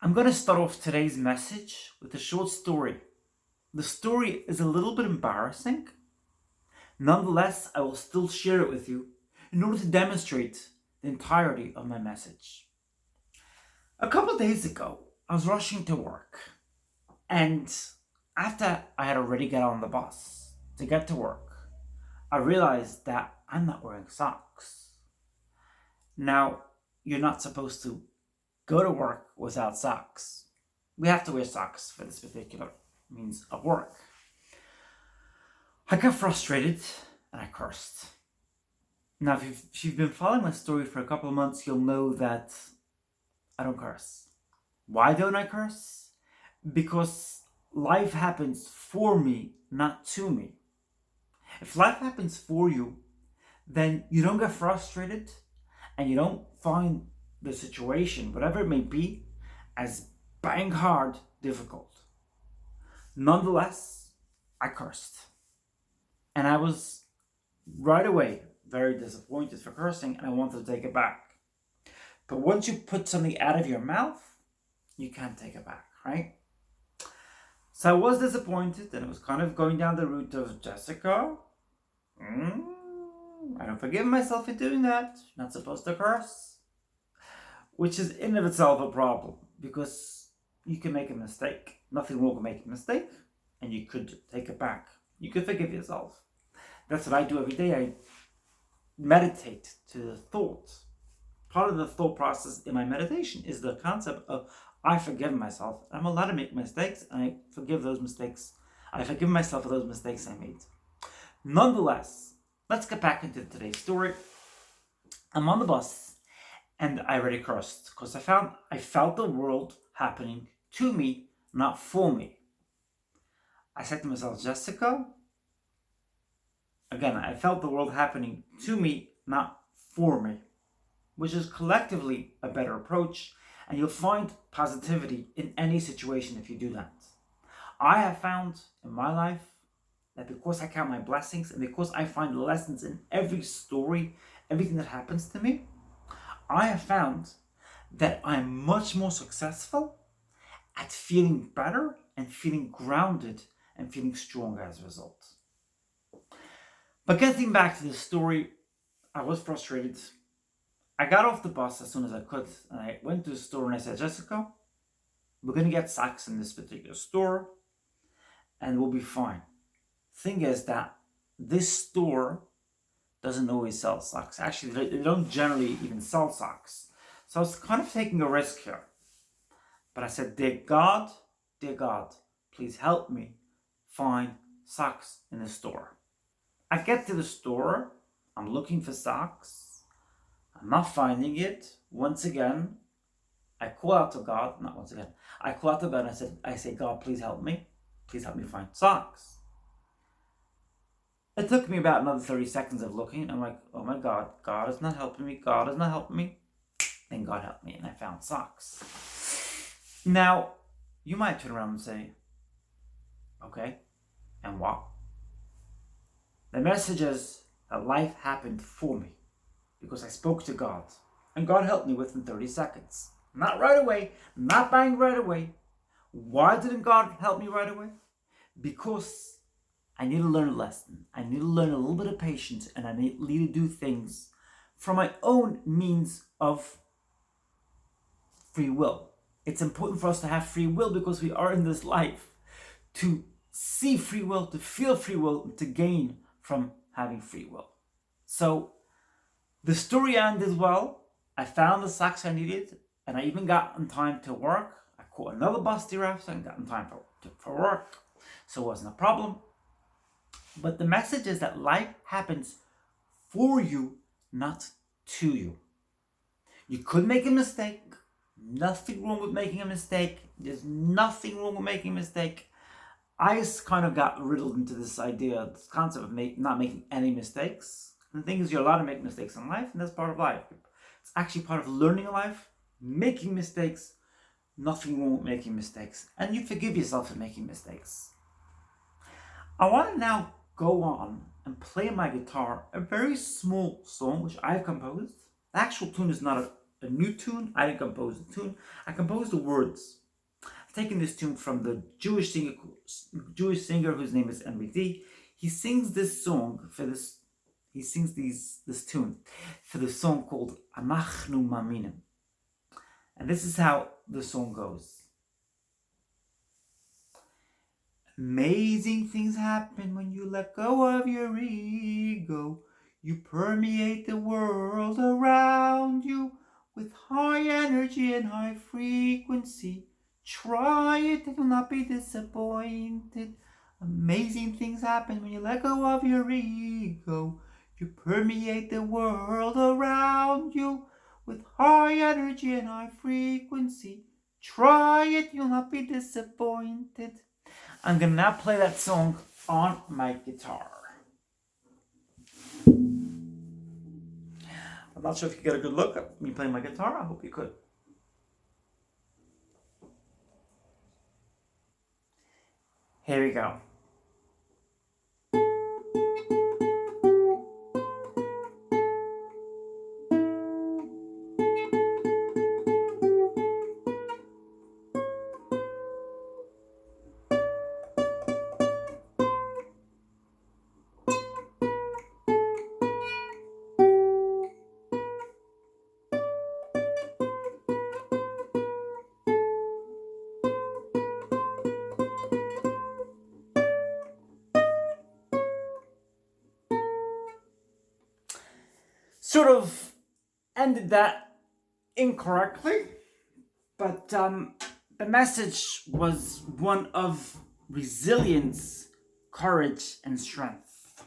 I'm going to start off today's message with a short story. The story is a little bit embarrassing. Nonetheless, I will still share it with you in order to demonstrate the entirety of my message. A couple of days ago, I was rushing to work, and after I had already got on the bus to get to work, I realized that I'm not wearing socks. Now, you're not supposed to go to work without socks. We have to wear socks for this particular means of work. I got frustrated and I cursed. Now, if you've been following my story for a couple of months, you'll know that I don't curse. Why don't I curse? Because life happens for me, not to me. If life happens for you, then you don't get frustrated and you don't find the situation, whatever it may be, as bang hard difficult. Nonetheless, I cursed. And I was right away very disappointed for cursing and I wanted to take it back. But once you put something out of your mouth, you can't take it back, right? So I was disappointed and it was kind of going down the route of Jessica. I don't forgive myself for doing that. You're not supposed to curse. Which is in of itself a problem because you can make a mistake. Nothing wrong with making a mistake and you could take it back. You could forgive yourself. That's what I do every day. I meditate to the thought. Part of the thought process in my meditation is the concept of I forgive myself. I'm allowed to make mistakes and I forgive those mistakes. I forgive myself for those mistakes I made. Nonetheless, let's get back into today's story. I'm on the bus and I already cursed because I felt the world happening to me, not for me. I said to myself, Jessica, again, I felt the world happening to me, not for me, which is collectively a better approach, and you'll find positivity in any situation if you do that. I have found in my life that because I count my blessings and because I find lessons in every story, everything that happens to me, I have found that I'm much more successful at feeling better and feeling grounded and feeling stronger as a result. But getting back to the story, I was frustrated. I got off the bus as soon as I could and I went to the store and I said, Jessica, we're going to get socks in this particular store and we'll be fine. Thing is that this store doesn't always sell socks. Actually, they don't generally even sell socks. So I was kind of taking a risk here. But I said, dear God, please help me find socks in the store. I get to the store. I'm looking for socks. I'm not finding it. Once again, I call out to God. Not once again. I call out to God and I say, God, please help me. Please help me find socks. It took me about another 30 seconds of looking, and I'm like, oh my God, God is not helping me, God is not helping me. Then God helped me, and I found socks. Now, you might turn around and say, okay, and what? The message is that life happened for me because I spoke to God, and God helped me within 30 seconds. Not right away, not bang right away. Why didn't God help me right away? Because I need to learn a lesson. I need to learn a little bit of patience and I need to do things from my own means of free will. It's important for us to have free will because we are in this life to see free will, to feel free will, and to gain from having free will. So the story ended well. I found the socks I needed and I even got in time to work. I caught another bus thereafter and got in time for work. So it wasn't a problem. But the message is that life happens for you, not to you. You could make a mistake. Nothing wrong with making a mistake. There's nothing wrong with making a mistake. I just kind of got riddled into this idea, this concept of not making any mistakes. And the thing is, you're allowed to make mistakes in life, and that's part of life. It's actually part of learning life, making mistakes. Nothing wrong with making mistakes. And you forgive yourself for making mistakes. I want to now go on and play my guitar a very small song which I've composed. The actual tune is not a new tune. I didn't compose the tune. I composed the words. I've taken this tune from the Jewish singer whose name is MBD. He sings this song for this. He sings this tune for the song called Anachnu Maminim. And this is how the song goes. Amazing things happen when you let go of your ego. You permeate the world around you with high energy and high frequency. Try it and you'll not be disappointed. Amazing things happen when you let go of your ego. You permeate the world around you with high energy and high frequency. Try it, you'll not be disappointed. I'm going to now play that song on my guitar. I'm not sure if you get a good look at me playing my guitar. I hope you could. Here we go. Sort of ended that incorrectly, but the message was one of resilience, courage, and strength.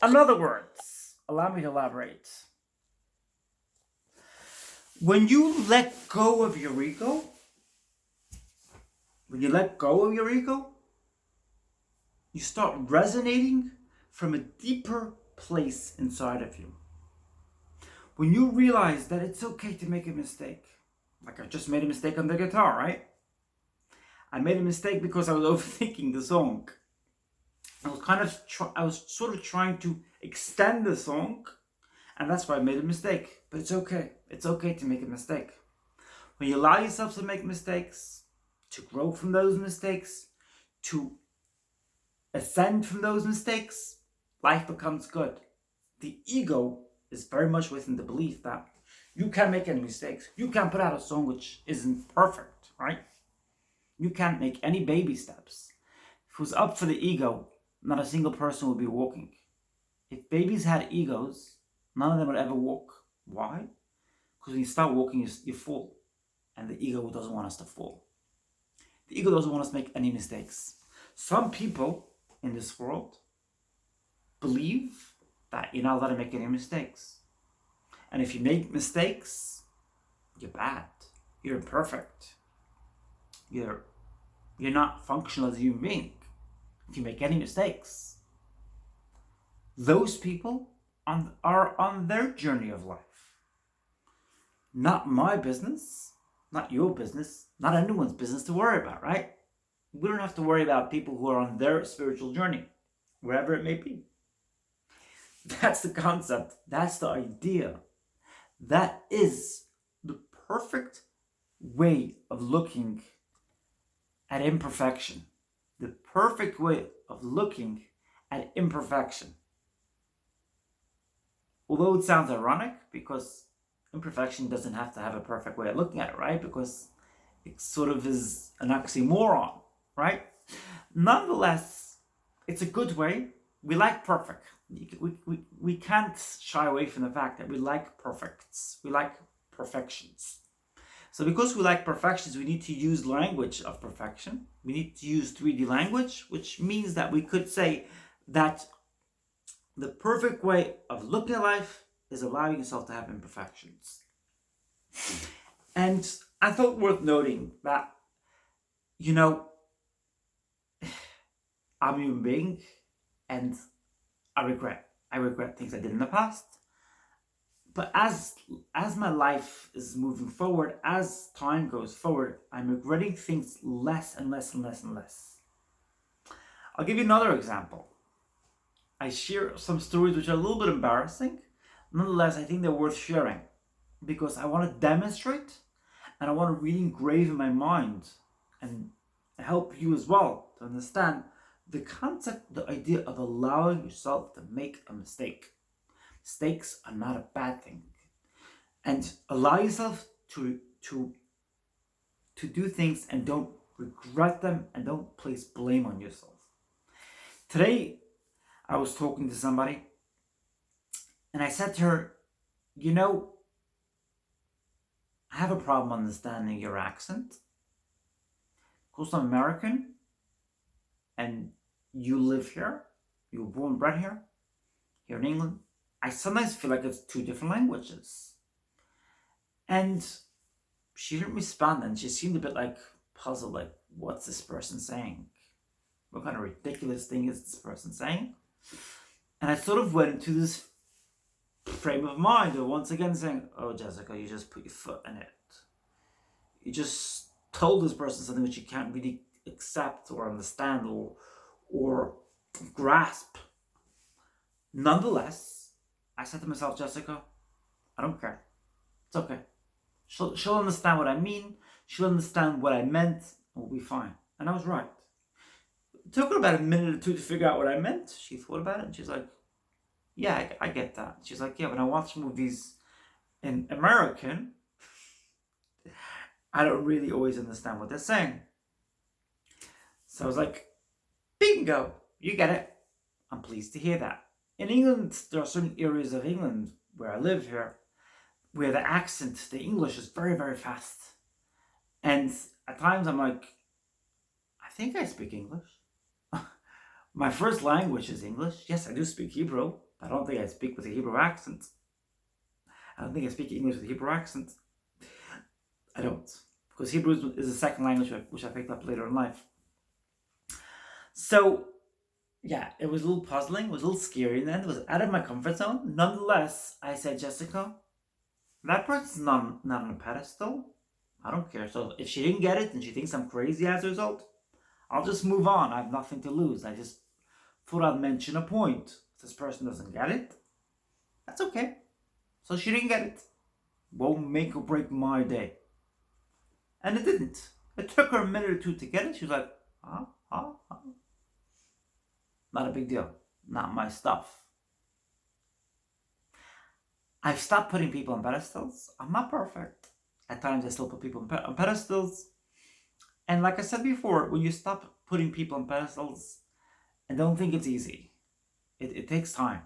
In other words, allow me to elaborate. When you let go of your ego, you start resonating from a deeper place inside of you. When you realize that it's okay to make a mistake, like I just made a mistake on the guitar, right? I made a mistake because I was overthinking the song. I was sort of trying to extend the song, and that's why I made a mistake. But it's okay. It's okay to make a mistake. When you allow yourself to make mistakes, to grow from those mistakes, to ascend from those mistakes, life becomes good. The ego is very much within the belief that you can't make any mistakes. You can't put out a song which isn't perfect, right? You can't make any baby steps. If it was up for the ego, not a single person would be walking. If babies had egos, none of them would ever walk. Why? Because when you start walking, you fall. And the ego doesn't want us to fall. The ego doesn't want us to make any mistakes. Some people in this world believe that you're not allowed to make any mistakes. And if you make mistakes, you're bad. You're imperfect. You're not functional as a human being. If you make any mistakes, those people are on their journey of life. Not my business, not your business, not anyone's business to worry about, right? We don't have to worry about people who are on their spiritual journey, wherever it may be. That's the concept. That's the idea. That is the perfect way of looking at imperfection. The perfect way of looking at imperfection. Although it sounds ironic, because imperfection doesn't have to have a perfect way of looking at it, right? Because it sort of is an oxymoron, right? Nonetheless, it's a good way. We like perfect. We can't shy away from the fact that we like perfects. We like perfections. So because we like perfections, we need to use language of perfection. We need to use 3D language, which means that we could say that the perfect way of looking at life is allowing yourself to have imperfections. And I thought worth noting that, I'm a human being, and I regret things I did in the past. But as my life is moving forward, as time goes forward, I'm regretting things less and less and less and less. I'll give you another example. I share some stories which are a little bit embarrassing. Nonetheless, I think they're worth sharing. because I want to demonstrate and I want to really engrave in my mind and help you as well to understand the concept, the idea of allowing yourself to make a mistake. Mistakes are not a bad thing. And allow yourself to do things and don't regret them and don't place blame on yourself. Today, I was talking to somebody and I said to her, you know, I have a problem understanding your accent. Of course, I'm American and you live here. You were born and bred here in England. I sometimes feel like it's two different languages. And she didn't respond and she seemed a bit like puzzled, like, what's this person saying? What kind of ridiculous thing is this person saying? And I sort of went into this frame of mind of once again saying, oh, Jessica, you just put your foot in it. You just told this person something which you can't really accept or understand or grasp. Nonetheless, I said to myself, Jessica, I don't care. It's okay. She'll understand what I mean. She'll understand what I meant. And we'll be fine. And I was right. It took her about a minute or two to figure out what I meant. She thought about it and she's like, yeah, I get that. She's like, yeah, when I watch movies in American, I don't really always understand what they're saying. So I was like, bingo, you get it. I'm pleased to hear that. In England, there are certain areas of England where I live here where the accent, the English is very, very fast. And at times I'm like, I think I speak English. My first language is English. Yes, I do speak Hebrew. I don't think I speak with a Hebrew accent. I don't think I speak English with a Hebrew accent. I don't. Because Hebrew is a second language which I picked up later in life. So, yeah, it was a little puzzling. It was a little scary in the end. It was out of my comfort zone. Nonetheless, I said, Jessica, that person's not on a pedestal. I don't care. So if she didn't get it and she thinks I'm crazy as a result, I'll just move on. I have nothing to lose. I just thought I'd mention a point. If this person doesn't get it, that's okay. So she didn't get it. Won't make or break my day. And it didn't. It took her a minute or two to get it. She was like, huh? Not a big deal. Not my stuff. I've stopped putting people on pedestals. I'm not perfect. At times I still put people on pedestals. And like I said before, when you stop putting people on pedestals, I don't think it's easy. It takes time.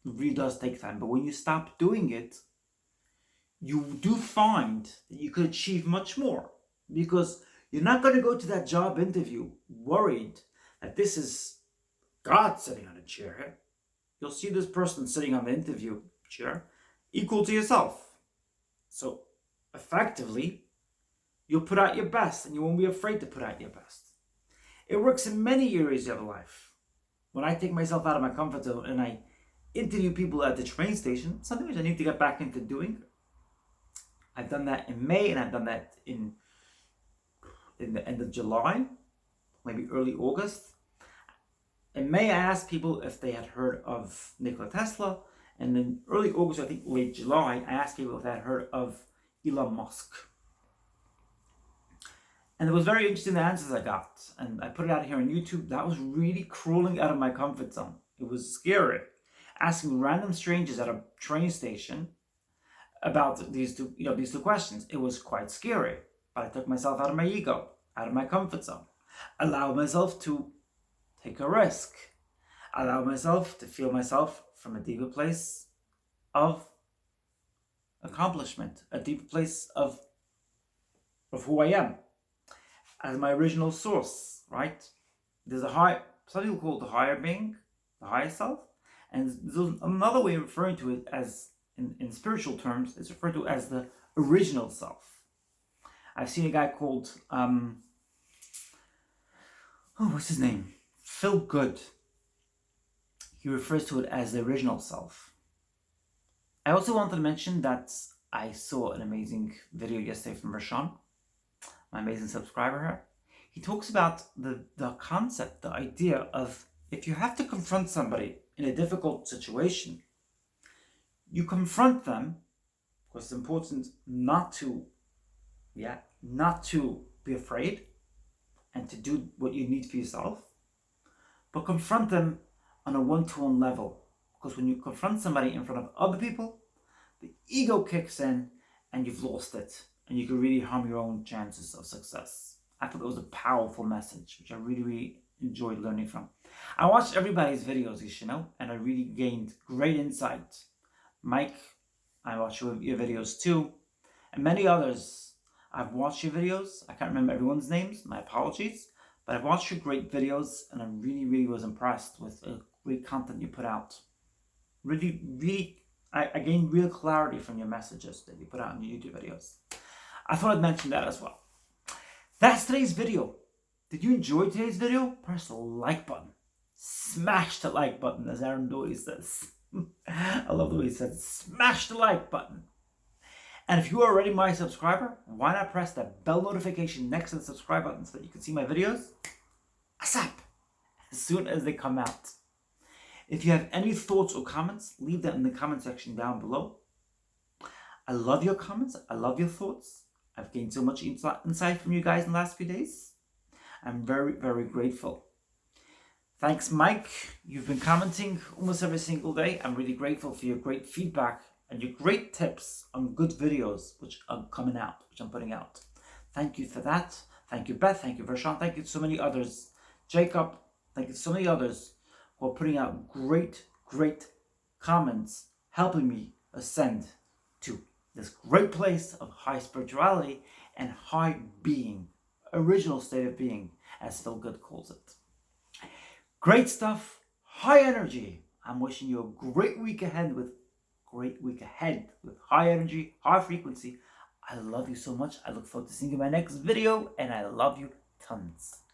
It really does take time. But when you stop doing it, you do find that you could achieve much more. Because you're not going to go to that job interview worried that this is God sitting on a chair here. You'll see this person sitting on the interview chair equal to yourself. So effectively, you'll put out your best and you won't be afraid to put out your best. It works in many areas of life. When I take myself out of my comfort zone and I interview people at the train station, something which I need to get back into doing. I've done that in May and I've done that in the end of July, maybe early August. In May, I asked people if they had heard of Nikola Tesla. And in early August, I think late July, I asked people if they had heard of Elon Musk. And it was very interesting the answers I got. And I put it out here on YouTube. That was really crawling out of my comfort zone. It was scary. Asking random strangers at a train station about these two questions. It was quite scary. But I took myself out of my ego, out of my comfort zone. Allowed myself to take a risk. Allow myself to feel myself from a deeper place of accomplishment, a deeper place of who I am as my original source, right? There's some people call it the higher being, the higher self, and there's another way of referring to it as, in spiritual terms, it's referred to as the original self. I've seen a guy called, what's his name? Phil Good. He refers to it as the original self. I also wanted to mention that I saw an amazing video yesterday from Rashawn, my amazing subscriber here. He talks about the concept, the idea of if you have to confront somebody in a difficult situation, you confront them Because it's important not to be afraid and to do what you need for yourself, but confront them on a one-to-one level. Because when you confront somebody in front of other people, the ego kicks in and you've lost it, and you can really harm your own chances of success. I thought it was a powerful message, which I really, really enjoyed learning from. I watched everybody's videos, you know, and I really gained great insight. Mike, I watched your videos too, and many others. I've watched your videos. I can't remember everyone's names, my apologies, but I've watched your great videos, and I really, really was impressed with the great content you put out. Really, really, I gained real clarity from your messages that you put out in your YouTube videos. I thought I'd mention that as well. That's today's video. Did you enjoy today's video? Press the like button. Smash the like button, as Aaron Doyle says. I love the way he says, smash the like button. And if you are already my subscriber, why not press that bell notification next to the subscribe button so that you can see my videos ASAP as soon as they come out. If you have any thoughts or comments, leave them in the comment section down below. I love your comments. I love your thoughts. I've gained so much insight from you guys in the last few days. I'm very, very grateful. Thanks, Mike. You've been commenting almost every single day. I'm really grateful for your great feedback and your great tips on good videos which are coming out, which I'm putting out. Thank you for that. Thank you, Beth. Thank you, Vershawn. Thank you to so many others. Jacob, thank you to so many others who are putting out great, great comments, helping me ascend to this great place of high spirituality and high being, original state of being, as Phil Good calls it. Great stuff, high energy. I'm wishing you a great week ahead with high energy, high frequency. I love you so much. I look forward to seeing you in my next video, and I love you tons.